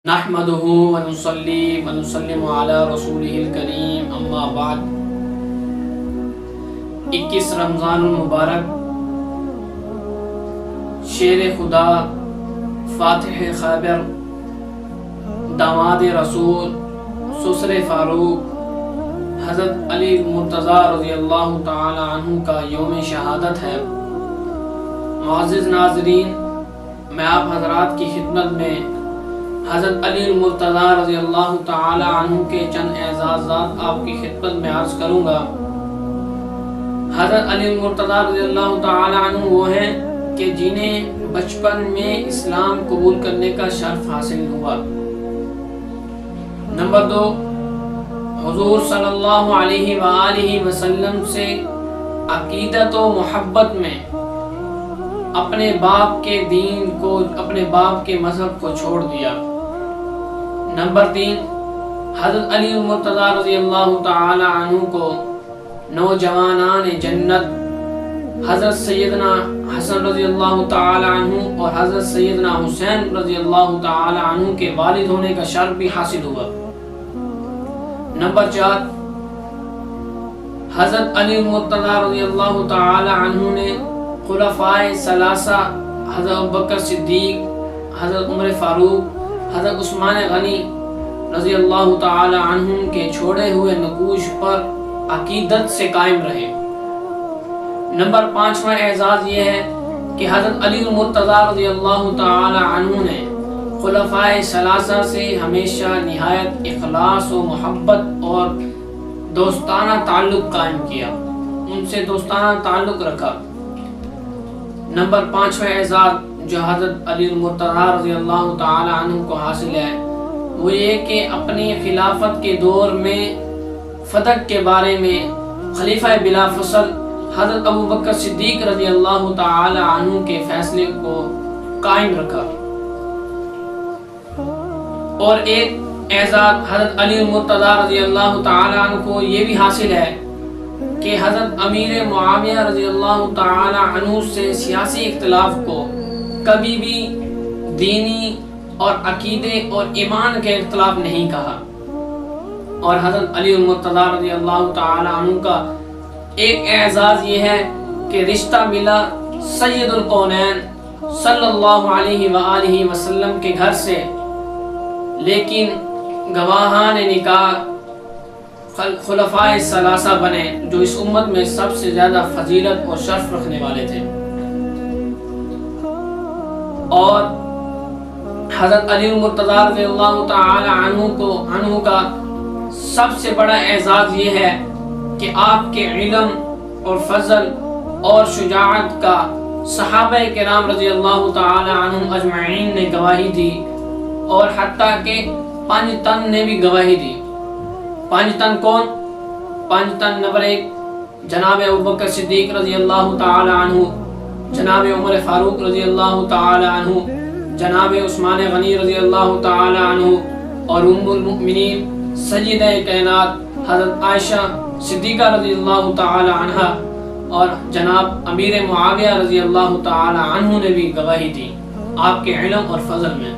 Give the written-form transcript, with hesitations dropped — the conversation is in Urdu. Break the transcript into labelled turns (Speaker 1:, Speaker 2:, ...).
Speaker 1: نحمده ونصلي ونسلم علی رسولہ الکریم اما بعد۔ 21 رمضان المبارک، شیر خدا، فاتح خیبر، داماد رسول، سسر فاروق، حضرت علی مرتضیٰ رضی اللہ تعالی عنہ کا یوم شہادت ہے۔ معزز ناظرین، میں آپ حضرات کی خدمت میں حضرت علی المرتضیٰ رضی اللہ تعالی عنہ کے چند اعزازات آپ کی خدمت میں عرض کروں گا۔ حضرت علی المرتضیٰ رضی اللہ تعالی عنہ وہ ہیں کہ جنہیں بچپن میں اسلام قبول کرنے کا شرف حاصل ہوا۔ نمبر 2، حضور صلی اللہ علیہ وآلہ وسلم سے عقیدت و محبت میں اپنے باپ کے دین کو، اپنے باپ کے مذہب کو چھوڑ دیا۔ نمبر 3، حضرت علی المرتضیٰ رضی اللہ تعالی عنہ کو نوجوانان جنت حضرت سیدنا حسن رضی اللہ تعالی عنہ اور حضرت سیدنا حسین رضی اللہ تعالی عنہ کے والد ہونے کا شرف بھی حاصل ہوا۔ نمبر 4، حضرت علی المرتضیٰ رضی اللہ تعالی عنہ نے خلفائے ثلاثہ حضرت ابوبکر صدیق، حضرت عمر فاروق، حضرت عثمان غنی رضی اللہ تعالی عنہ کے چھوڑے ہوئے نقوش پر عقیدت سے قائم رہے۔ نمبر 5واں اعزاز یہ ہے کہ حضرت علی المرتضیٰ رضی اللہ تعالی عنہ نے خلفائے ثلاثہ سے ہمیشہ نہایت اخلاص و محبت اور دوستانہ تعلق قائم کیا، ان سے دوستانہ تعلق رکھا۔ نمبر 5واں اعزاز جو حضرت علی المرتضیٰ رضی اللہ تعالی عنہ کو حاصل ہے وہ یہ کہ اپنی خلافت کے دور میں فتح کے بارے میں خلیفہ بلا فصل حضرت ابوبکر صدیق رضی اللہ تعالی عنہ کے فیصلے کو قائم رکھا۔ اور ایک اعزاز حضرت علی المرتضیٰ رضی اللہ تعالی عنہ کو یہ بھی حاصل ہے کہ حضرت امیر معاویہ رضی اللہ تعالی عنہ سے سیاسی اختلاف کو کبھی بھی دینی اور عقیدے اور ایمان کے اختلاف نہیں کہا۔ اور حضرت علی المرتضیٰ رضی اللہ تعالی عنہ کا ایک اعزاز یہ ہے کہ رشتہ ملا سید القونین صلی اللہ علیہ وآلہ وسلم کے گھر سے، لیکن گواہان نکاح خلفائے ثلاثہ بنے جو اس امت میں سب سے زیادہ فضیلت اور شرف رکھنے والے تھے۔ اور حضرت علی المرتضیٰ رضی اللہ تعالی عنہ کا سب سے بڑا اعزاز یہ ہے کہ آپ کے علم اور فضل اور شجاعت کا صحابہ کرام رضی اللہ تعالی عنہم اجمعین نے گواہی دی، اور حتیٰ کہ 5 تن نے بھی گواہی دی۔ 5 تن کون؟ 5 تن نمبر 1 جناب ابوبکر صدیق رضی اللہ تعالی عنہ، جناب عمر فاروق رضی اللہ تعالی عنہ، جناب عثمان غنی رضی اللہ تعالی عنہ، اور ام المؤمنین سیدہ کائنات حضرت عائشہ صدیقہ رضی اللہ تعالی عنہ، اور جناب امیر معاویہ رضی اللہ تعالی عنہ نے بھی گواہی دی آپ کے علم اور فضل میں۔